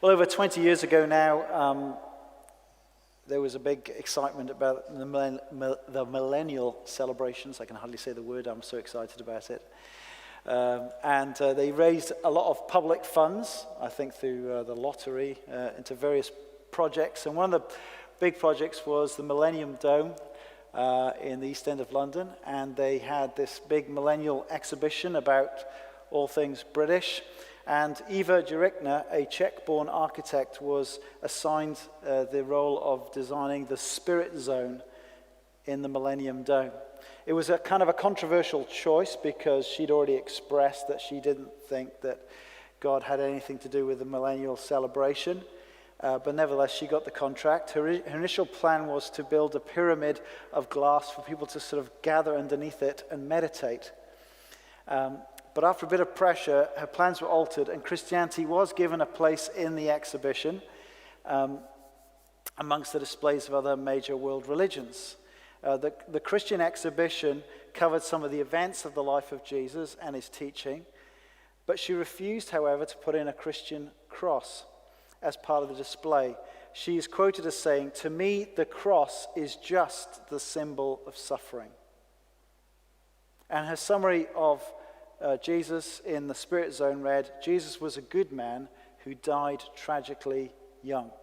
Well, over 20 years ago now, there was a big excitement about the millennial celebrations. I can hardly say the word, I'm so excited about it. And they raised a lot of public funds, I think through the lottery, into various projects. And one of the big projects was the Millennium Dome in the East End of London. And they had this big millennial exhibition about all things British. And Eva Jurichna, a Czech-born architect, was assigned the role of designing the Spirit Zone in the Millennium Dome. It was a kind of a controversial choice because she'd already expressed that she didn't think that God had anything to do with the millennial celebration. But nevertheless, she got the contract. Her initial plan was to build a pyramid of glass for people to sort of gather underneath it and meditate. But after a bit of pressure, her plans were altered, and Christianity was given a place in the exhibition amongst the displays of other major world religions. The Christian exhibition covered some of the events of the life of Jesus and his teaching, but she refused, however, to put in a Christian cross as part of the display. She is quoted as saying, "To me, the cross is just the symbol of suffering." And her summary of Jesus in the Spirit Zone read, "Jesus was a good man who died tragically young."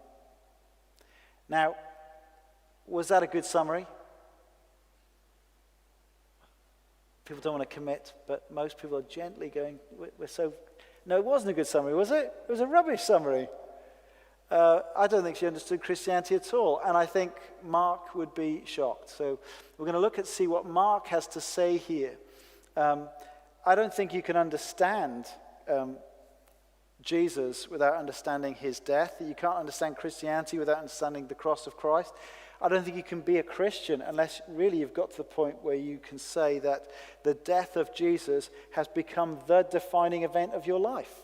Now, was that a good summary? People don't want to commit, but most people are gently going, No, it wasn't a good summary, was it? It was a rubbish summary. I don't think she understood Christianity at all, and I think Mark would be shocked. So we're going to look at see what Mark has to say here. I don't think you can understand Jesus without understanding his death. You can't understand Christianity without understanding the cross of Christ. I don't think you can be a Christian unless really you've got to the point where you can say that the death of Jesus has become the defining event of your life.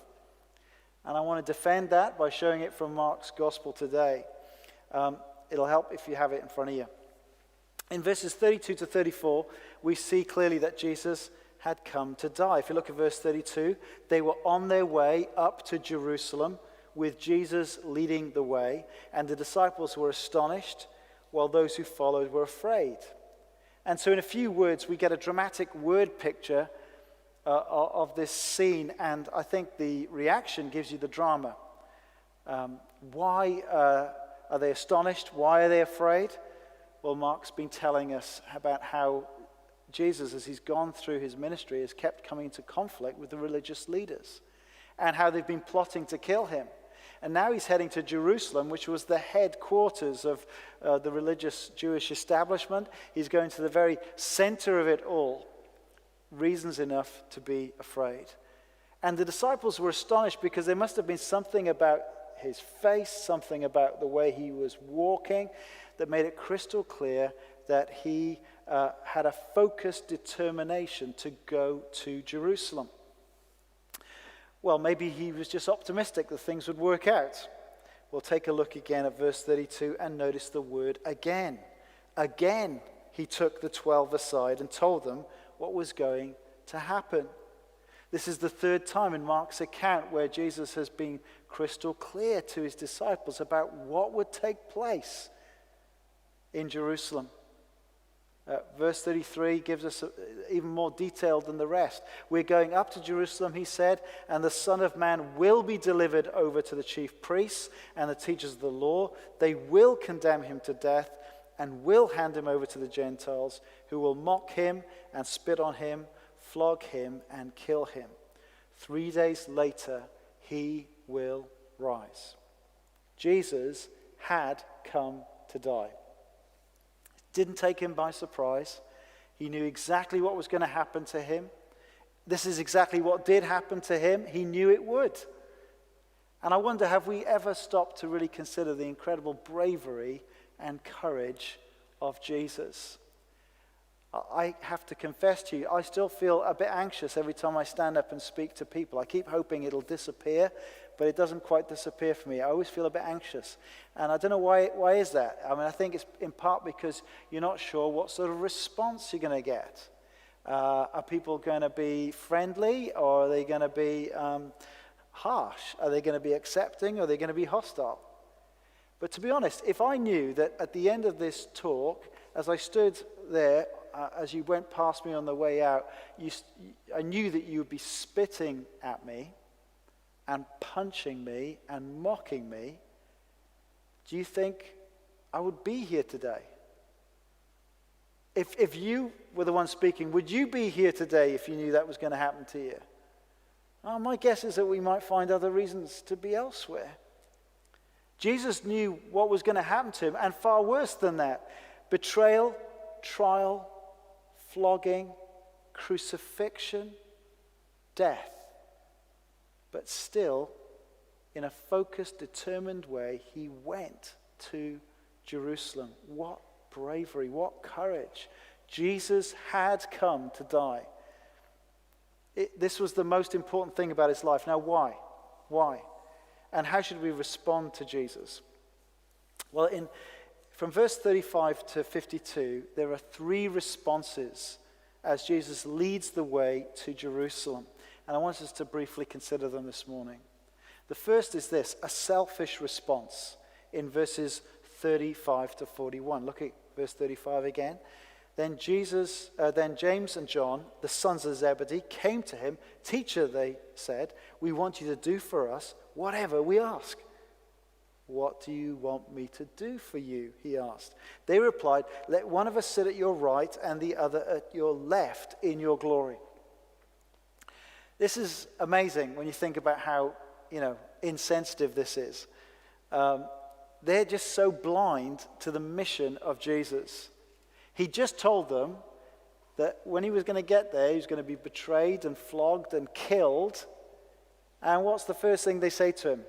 And I want to defend that by showing it from Mark's gospel today. It'll help if you have it in front of you. In verses 32 to 34, we see clearly that Jesus had come to die. If you look at verse 32, they were on their way up to Jerusalem with Jesus leading the way, and the disciples were astonished, while those who followed were afraid. And so in a few words, we get a dramatic word picture of this scene, and I think the reaction gives you the drama. Why are they astonished? Why are they afraid? Well, Mark's been telling us about how Jesus, as he's gone through his ministry, has kept coming into conflict with the religious leaders and how they've been plotting to kill him. And now he's heading to Jerusalem, which was the headquarters of the religious Jewish establishment. He's going to the very center of it all. Reasons enough to be afraid. And the disciples were astonished because there must have been something about his face, something about the way he was walking that made it crystal clear that he had a focused determination to go to Jerusalem. Well, maybe he was just optimistic that things would work out. We'll take a look again at verse 32 and notice the word again. Again, he took the 12 aside and told them what was going to happen. This is the third time in Mark's account where Jesus has been crystal clear to his disciples about what would take place in Jerusalem. Verse 33 gives us even more detail than the rest. We're going up to Jerusalem, he said, and the Son of Man will be delivered over to the chief priests and the teachers of the law. They will condemn him to death and will hand him over to the Gentiles, who will mock him and spit on him, flog him and kill him. 3 days later, he will rise. Jesus had come to die. Didn't take him by surprise. He knew exactly what was going to happen to him. This is exactly what did happen to him. He knew it would. And I wonder, have we ever stopped to really consider the incredible bravery and courage of Jesus? I have to confess to you, I still feel a bit anxious every time I stand up and speak to people. I keep hoping it'll disappear, but it doesn't quite disappear for me. I always feel a bit anxious. And I don't know why is that? I mean, I think it's in part because you're not sure what sort of response you're going to get. Are people going to be friendly, or are they going to be harsh? Are they going to be accepting? Or are they going to be hostile? But to be honest, if I knew that at the end of this talk, as I stood there, as you went past me on the way out, I knew that you would be spitting at me and punching me and mocking me, do you think I would be here today? If you were the one speaking, would you be here today if you knew that was going to happen to you? My guess is that we might find other reasons to be elsewhere. Jesus knew what was going to happen to him, and far worse than that. Betrayal, trial, flogging, crucifixion, death. But still, in a focused, determined way, he went to Jerusalem. What bravery, what courage. Jesus had come to die. This was the most important thing about his life. Now, why? Why? And how should we respond to Jesus? Well, from verse 35 to 52, there are three responses as Jesus leads the way to Jerusalem. And I want us to briefly consider them this morning. The first is this, a selfish response in verses 35 to 41. Look at verse 35 again. Then James and John, the sons of Zebedee, came to him. Teacher, they said, we want you to do for us whatever we ask. What do you want me to do for you? He asked. They replied, let one of us sit at your right and the other at your left in your glory. This is amazing when you think about how, insensitive this is. They're just so blind to the mission of Jesus. He just told them that when he was going to get there, he was going to be betrayed and flogged and killed. And what's the first thing they say to him?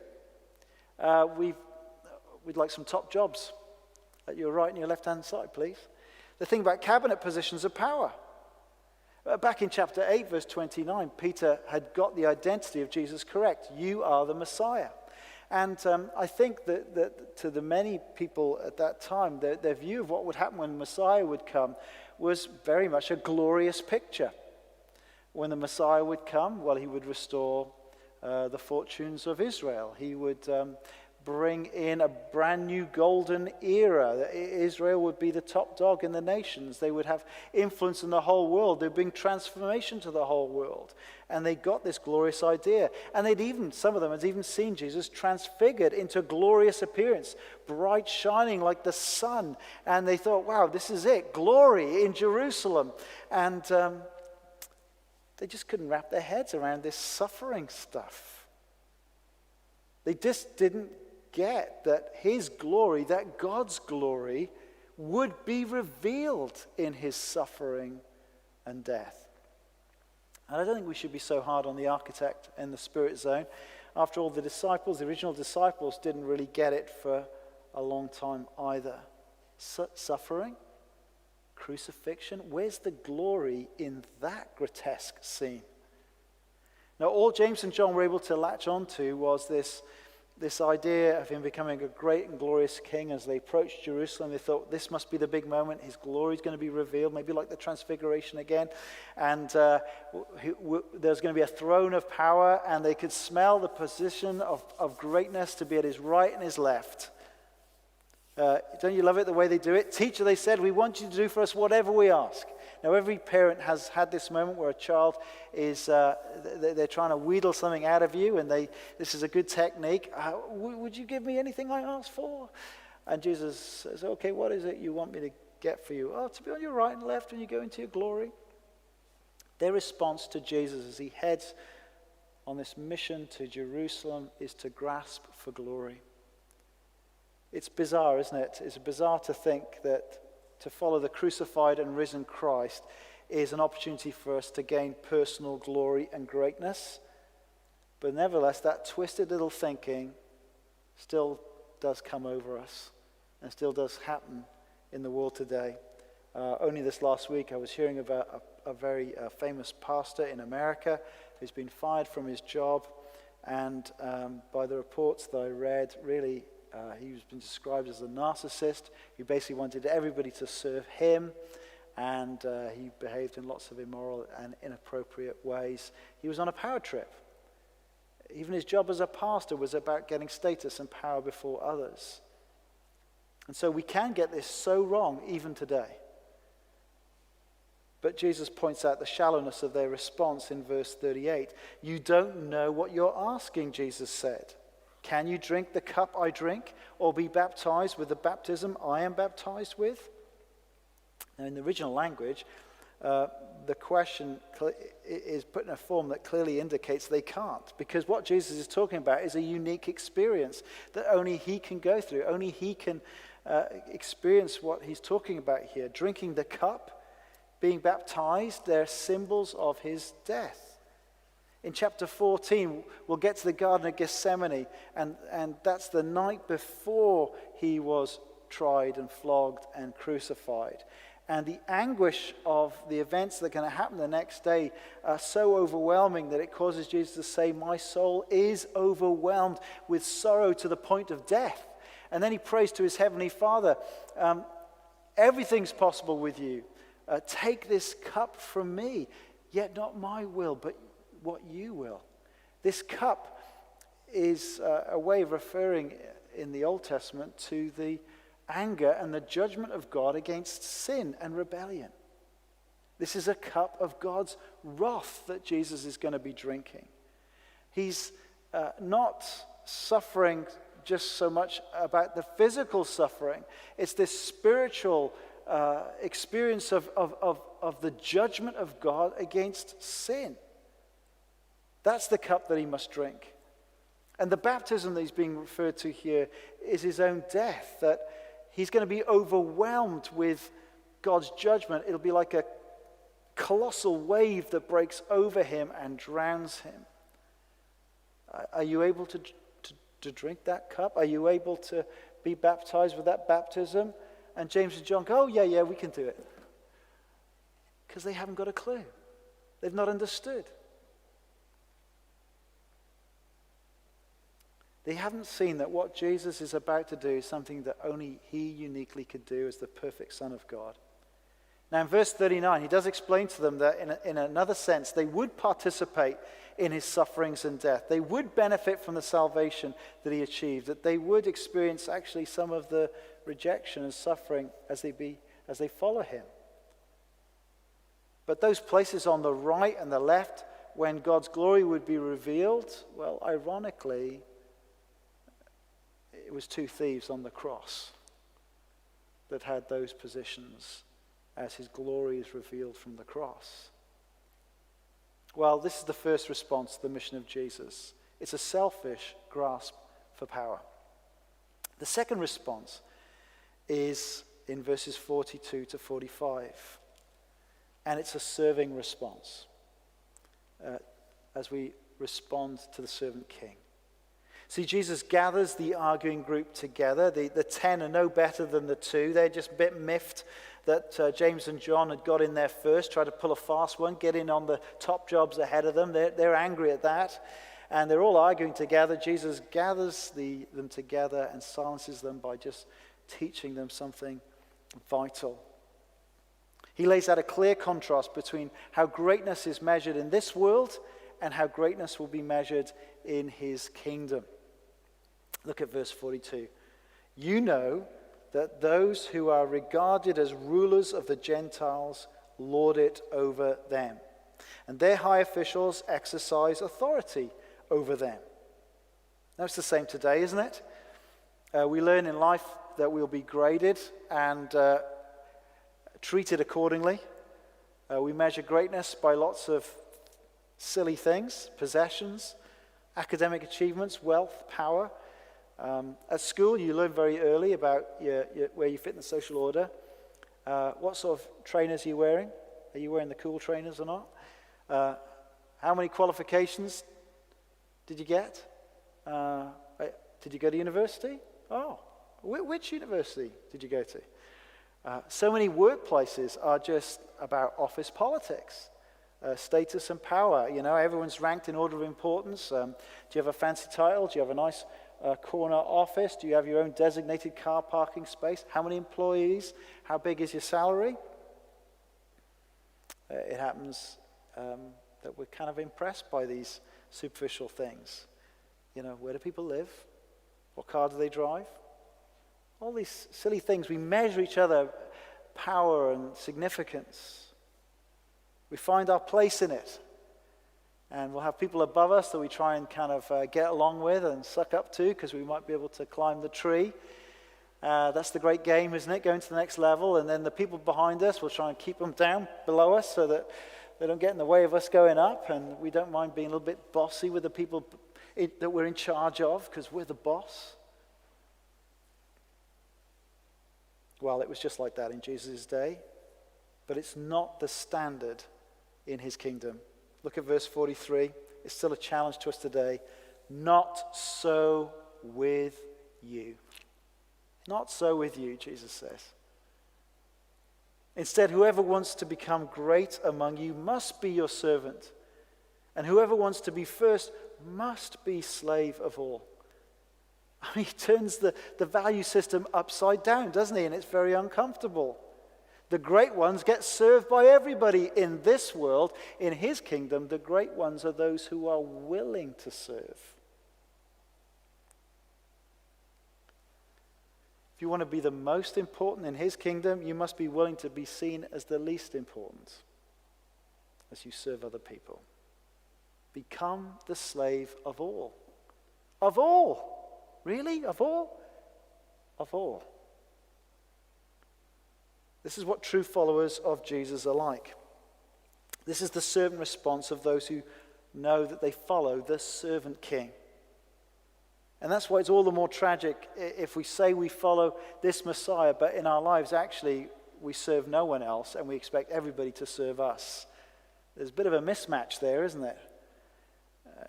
We'd like some top jobs at your right and your left-hand side, please. The thing about cabinet positions of power. Back in chapter 8, verse 29, Peter had got the identity of Jesus correct. You are the Messiah. And I think that to the many people at that time, their view of what would happen when the Messiah would come was very much a glorious picture. When the Messiah would come, well, he would restore the fortunes of Israel. He would bring in a brand new golden era. Israel would be the top dog in the nations. They would have influence in the whole world. They'd bring transformation to the whole world. And they got this glorious idea. And some of them had even seen Jesus transfigured into a glorious appearance, bright, shining like the sun. And they thought, wow, this is it, glory in Jerusalem. And they just couldn't wrap their heads around this suffering stuff. They just didn't get that his glory, that God's glory, would be revealed in his suffering and death. And I don't think we should be so hard on the architect in the Spirit Zone. After all, the original disciples, didn't really get it for a long time either. Suffering, crucifixion, where's the glory in that grotesque scene? Now, all James and John were able to latch onto was this idea of him becoming a great and glorious king. As they approached Jerusalem, they thought this must be the big moment. His glory is going to be revealed, maybe like the transfiguration again. And there's going to be a throne of power, and they could smell the position of greatness to be at his right and his left. Don't you love it, the way they do it? Teacher, they said, we want you to do for us whatever we ask. Now, every parent has had this moment where a child is, they're trying to wheedle something out of you, and this is a good technique. Would you give me anything I asked for? And Jesus says, okay, what is it you want me to get for you? Oh, to be on your right and left when you go into your glory. Their response to Jesus as he heads on this mission to Jerusalem is to grasp for glory. It's bizarre, isn't it? It's bizarre to think that to follow the crucified and risen Christ is an opportunity for us to gain personal glory and greatness. But nevertheless, that twisted little thinking still does come over us and still does happen in the world today. Only this last week I was hearing about a very famous pastor in America who's been fired from his job, and by the reports that I read, really he's been described as a narcissist who basically wanted everybody to serve him, and he behaved in lots of immoral and inappropriate ways. He was on a power trip. Even his job as a pastor was about getting status and power before others. And so we can get this so wrong even today. But Jesus points out the shallowness of their response in verse 38. You don't know what you're asking, Jesus said. Can you drink the cup I drink, or be baptized with the baptism I am baptized with? Now, in the original language, the question is put in a form that clearly indicates they can't, because what Jesus is talking about is a unique experience that only he can go through. Only he can experience what he's talking about here. Drinking the cup, being baptized, they're symbols of his death. In chapter 14, we'll get to the Garden of Gethsemane, and that's the night before he was tried and flogged and crucified. And the anguish of the events that are going to happen the next day are so overwhelming that it causes Jesus to say, my soul is overwhelmed with sorrow to the point of death. And then he prays to his heavenly Father, everything's possible with you. Take this cup from me, yet not my will, but what you will. This cup is a way of referring in the Old Testament to the anger and the judgment of God against sin and rebellion. This is a cup of God's wrath that Jesus is going to be drinking. He's not suffering just so much about the physical suffering. It's this spiritual experience of the judgment of God against sin. That's the cup that he must drink. And the baptism that he's being referred to here is his own death, that he's going to be overwhelmed with God's judgment. It'll be like a colossal wave that breaks over him and drowns him. Are you able to drink that cup? Are you able to be baptized with that baptism? And James and John go, oh, yeah, we can do it. Because they haven't got a clue. They've not understood. They haven't seen that what Jesus is about to do is something that only he uniquely could do as the perfect Son of God. Now in verse 39, he does explain to them that in another sense, they would participate in his sufferings and death. They would benefit from the salvation that he achieved, that they would experience actually some of the rejection and suffering as they follow him. But those places on the right and the left, when God's glory would be revealed, well, ironically, it was two thieves on the cross that had those positions as his glory is revealed from the cross. Well, this is the first response to the mission of Jesus. It's a selfish grasp for power. The second response is in verses 42 to 45. And it's a serving response as we respond to the servant king. See, Jesus gathers the arguing group together. The 10 are no better than the 2. They're just a bit miffed that James and John had got in there first, tried to pull a fast one, get in on the top jobs ahead of them. They're angry at that. And they're all arguing together. Jesus gathers them together and silences them by just teaching them something vital. He lays out a clear contrast between how greatness is measured in this world and how greatness will be measured in his kingdom. Look at verse 42. You know that those who are regarded as rulers of the Gentiles lord it over them, and their high officials exercise authority over them. Now it's the same today, isn't it? We learn in life that we'll be graded and treated accordingly. We measure greatness by lots of silly things, possessions, academic achievements, wealth, power. At school, you learn very early about where you fit in the social order. What sort of trainers are you wearing? Are you wearing the cool trainers or not? How many qualifications did you get? Did you go to university? Oh, which university did you go to? So many workplaces are just about office politics, status and power. You know, everyone's ranked in order of importance. Do you have a fancy title? Do you have a nice corner office? Do you have your own designated car parking space? How many employees? How big is your salary? It happens that we're kind of impressed by these superficial things. where do people live? What car do they drive? All these silly things. We measure each other power and significance. We find our place in it. And we'll have people above us that we try and kind of get along with and suck up to because we might be able to climb the tree. That's the great game, isn't it? Going to the next level. And then the people behind us, we'll try and keep them down below us so that they don't get in the way of us going up. And we don't mind being a little bit bossy with the people that we're in charge of because we're the boss. Well, it was just like that in Jesus' day. But it's not the standard in his kingdom. Look at verse 43. It's still a challenge to us today. Not so with you. Not so with you, Jesus says. Instead, whoever wants to become great among you must be your servant. And whoever wants to be first must be slave of all. I mean, he turns the value system upside down, doesn't he? And it's very uncomfortable. The great ones get served by everybody in this world. In his kingdom, the great ones are those who are willing to serve. If you want to be the most important in his kingdom, you must be willing to be seen as the least important as you serve other people. Become the slave of all. Of all. Really? Of all? Of all. This is what true followers of Jesus are like. This is the servant response of those who know that they follow the servant king. And that's why it's all the more tragic if we say we follow this Messiah, but in our lives actually we serve no one else and we expect everybody to serve us. There's a bit of a mismatch there, isn't there?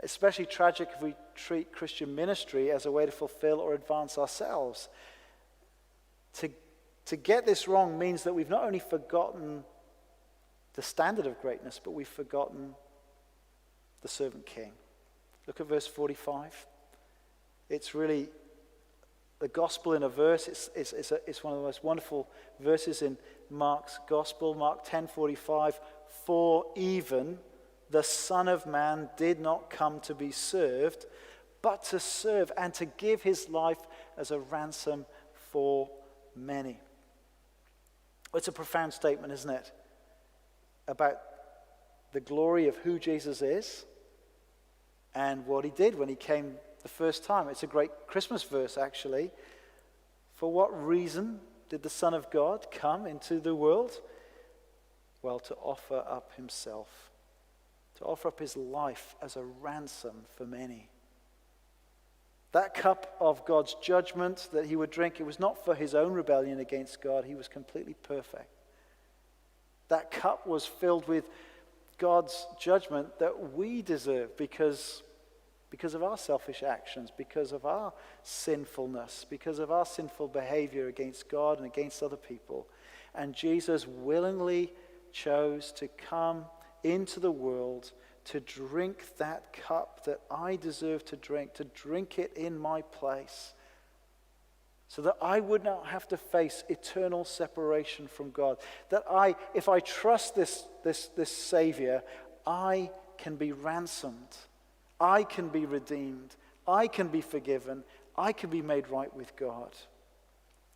Especially tragic if we treat Christian ministry as a way to fulfill or advance ourselves. To get this wrong means that we've not only forgotten the standard of greatness, but we've forgotten the servant king. Look at verse 45. It's really the gospel in a verse. It's one of the most wonderful verses in Mark's gospel. Mark 10:45. For even the Son of Man did not come to be served, but to serve and to give his life as a ransom for many. It's a profound statement, isn't it? About the glory of who Jesus is and what he did when he came the first time. It's a great Christmas verse, actually. For what reason did the Son of God come into the world? Well, to offer up himself. To offer up his life as a ransom for many. That cup of God's judgment that he would drink, it was not for his own rebellion against God. He was completely perfect. That cup was filled with God's judgment that we deserve because of our selfish actions, because of our sinfulness, because of our sinful behavior against God and against other people. And Jesus willingly chose to come into the world to drink that cup that I deserve to drink it in my place, so that I would not have to face eternal separation from God. That if I trust this Savior, I can be ransomed. I can be redeemed. I can be forgiven. I can be made right with God.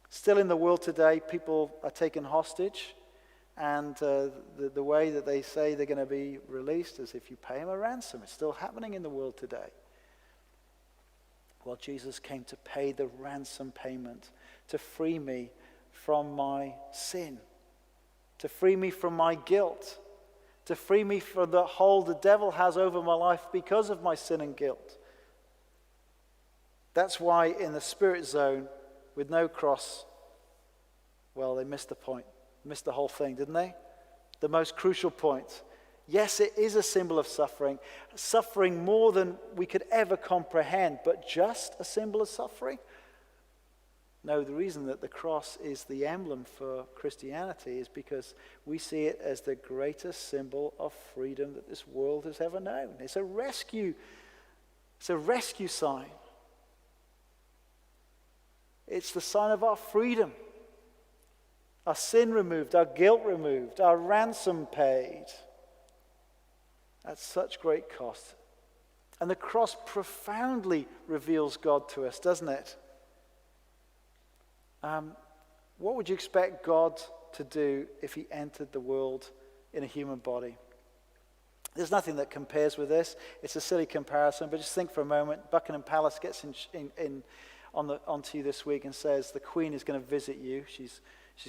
Still in the world today, people are taken hostage. And the way that they say they're going to be released is if you pay them a ransom. It's still happening in the world today. Well, Jesus came to pay the ransom payment, to free me from my sin, to free me from my guilt, to free me from the hold the devil has over my life because of my sin and guilt. That's why in the spirit zone, with no cross, well, they missed the point. Missed the whole thing, didn't they? The most crucial point. Yes, it is a symbol of suffering. Suffering more than we could ever comprehend, but just a symbol of suffering? No, the reason that the cross is the emblem for Christianity is because we see it as the greatest symbol of freedom that this world has ever known. It's a rescue. It's a rescue sign. It's the sign of our freedom. Our sin removed, our guilt removed, our ransom paid. At such great cost. And the cross profoundly reveals God to us, doesn't it? What would you expect God to do if he entered the world in a human body? There's nothing that compares with this. It's a silly comparison, but just think for a moment. Buckingham Palace gets onto you this week and says the Queen is going to visit you. She's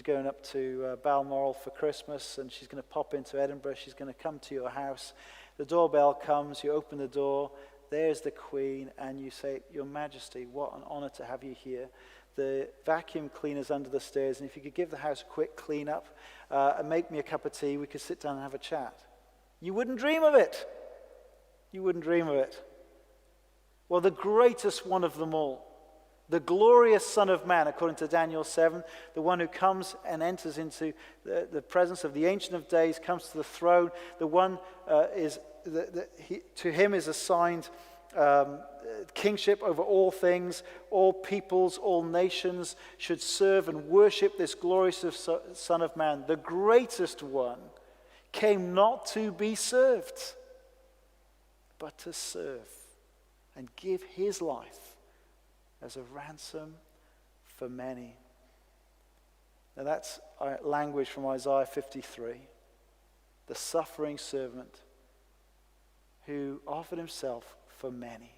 going up to Balmoral for Christmas, and she's going to pop into Edinburgh. She's going to come to your house. The doorbell comes. You open the door. There's the Queen, and you say, "Your Majesty, what an honor to have you here. The vacuum cleaner's under the stairs, and if you could give the house a quick clean up and make me a cup of tea, we could sit down and have a chat." You wouldn't dream of it. You wouldn't dream of it. Well, the greatest one of them all, the glorious Son of Man, according to Daniel 7, the one who comes and enters into the presence of the Ancient of Days, comes to the throne, the one to him is assigned kingship over all things, all peoples, all nations should serve and worship this glorious Son of Man. The greatest one came not to be served, but to serve and give his life as a ransom for many. Now that's language from Isaiah 53. The suffering servant who offered himself for many.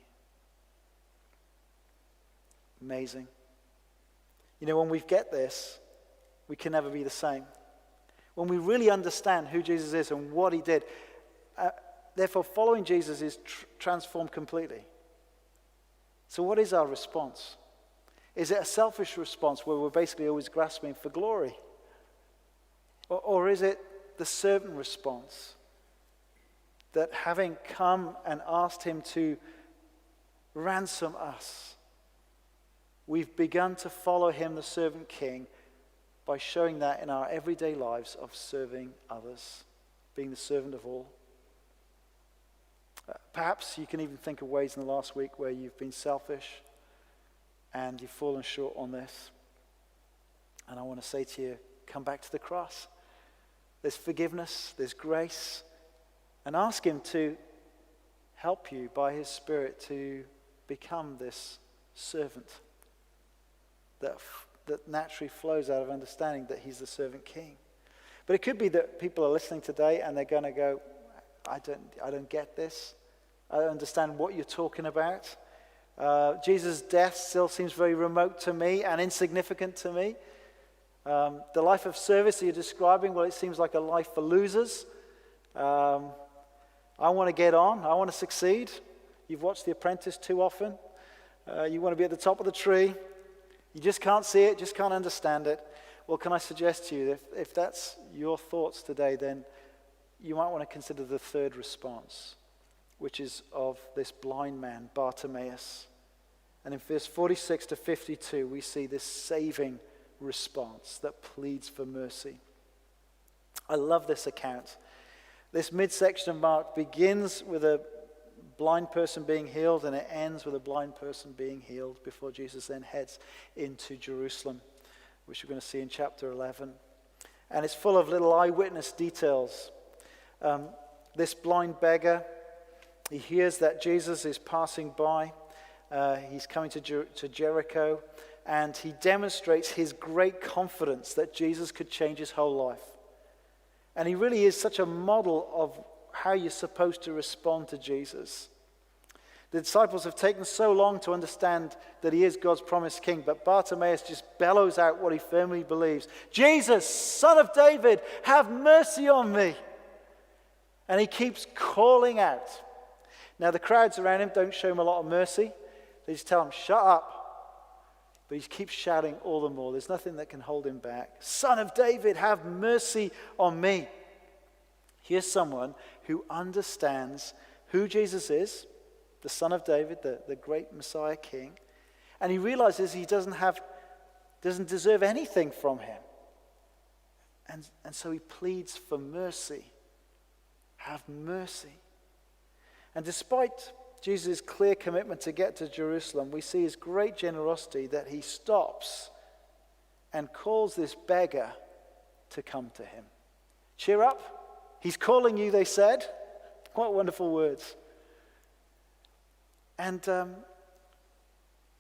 Amazing. You know, when we get this, we can never be the same. When we really understand who Jesus is and what he did, therefore following Jesus is transformed completely. So what is our response? Is it a selfish response where we're basically always grasping for glory? Or is it the servant response? That having come and asked him to ransom us, we've begun to follow him, the servant king, by showing that in our everyday lives of serving others, being the servant of all. Perhaps you can even think of ways in the last week where you've been selfish and you've fallen short on this. And I want to say to you, come back to the cross. There's forgiveness, there's grace, and ask him to help you by his Spirit to become this servant that naturally flows out of understanding that he's the servant king. But it could be that people are listening today and they're going to go, I don't get this. I don't understand what you're talking about. Jesus' death still seems very remote to me and insignificant to me. The life of service that you're describing, well, it seems like a life for losers. I want to get on. I want to succeed. You've watched The Apprentice too often. You want to be at the top of the tree. You just can't see it, just can't understand it. Well, can I suggest to you, if that's your thoughts today, then you might want to consider the third response, which is of this blind man, Bartimaeus. And in verse 46 to 52, we see this saving response that pleads for mercy. I love this account. This midsection of Mark begins with a blind person being healed, and it ends with a blind person being healed before Jesus then heads into Jerusalem, which we're going to see in chapter 11. And it's full of little eyewitness details. This blind beggar, he hears that Jesus is passing by. He's coming to Jericho, and he demonstrates his great confidence that Jesus could change his whole life. And he really is such a model of how you're supposed to respond to Jesus. The disciples have taken so long to understand that he is God's promised king, but Bartimaeus just bellows out what he firmly believes. Jesus, Son of David, have mercy on me. And he keeps calling out. Now the crowds around him don't show him a lot of mercy. They just tell him, shut up. But he keeps shouting all the more. There's nothing that can hold him back. Son of David, have mercy on me. Here's someone who understands who Jesus is, the Son of David, the great Messiah King, and he realizes he doesn't deserve anything from him. And so he pleads for mercy. Have mercy. And despite Jesus' clear commitment to get to Jerusalem, we see his great generosity that he stops and calls this beggar to come to him. Cheer up. He's calling you, they said. What wonderful words. And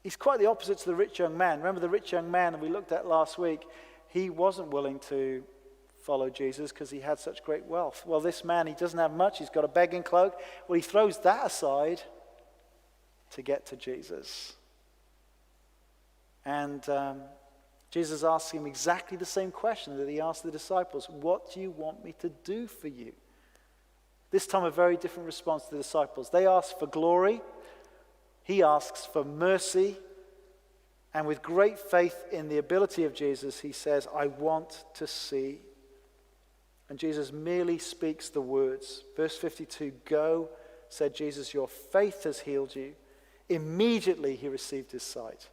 he's quite the opposite to the rich young man. Remember the rich young man that we looked at last week? He wasn't willing to follow Jesus because he had such great wealth. Well, this man, he doesn't have much. He's got a begging cloak. Well, he throws that aside to get to Jesus. And Jesus asks him exactly the same question that he asked the disciples. What do you want me to do for you? This time a very different response to the disciples. They ask for glory. He asks for mercy. And with great faith in the ability of Jesus, he says, I want to see. And Jesus merely speaks the words. Verse 52, go, said Jesus, your faith has healed you. Immediately he received his sight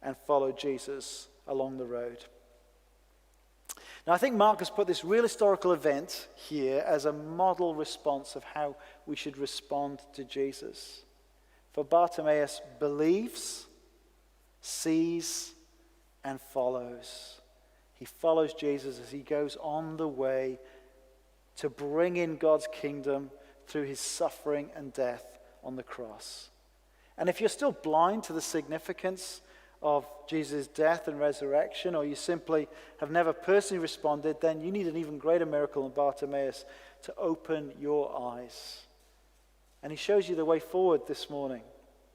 and followed Jesus along the road. Now I think Mark has put this real historical event here as a model response of how we should respond to Jesus. For Bartimaeus believes, sees, and follows. He follows Jesus as he goes on the way to bring in God's kingdom through his suffering and death on the cross. And if you're still blind to the significance of Jesus' death and resurrection, or you simply have never personally responded, then you need an even greater miracle than Bartimaeus to open your eyes. And he shows you the way forward this morning,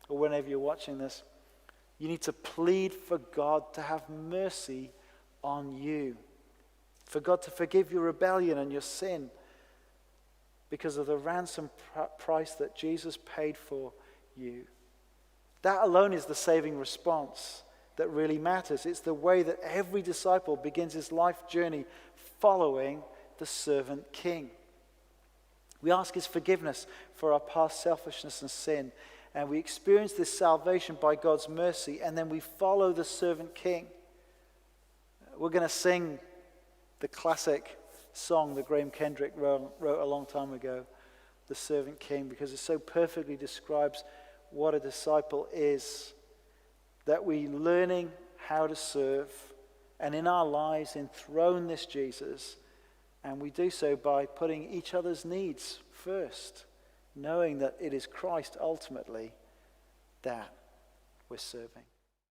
or whenever you're watching this. You need to plead for God to have mercy on you, for God to forgive your rebellion and your sin because of the ransom price that Jesus paid for you. That alone is the saving response that really matters. It's the way that every disciple begins his life journey following the servant king. We ask his forgiveness for our past selfishness and sin, and we experience this salvation by God's mercy, and then we follow the servant king. We're going to sing the classic song that Graham Kendrick wrote a long time ago, The Servant King, because it so perfectly describes what a disciple is, that we learning how to serve and in our lives enthrone this Jesus, and we do so by putting each other's needs first, knowing that it is Christ ultimately that we're serving.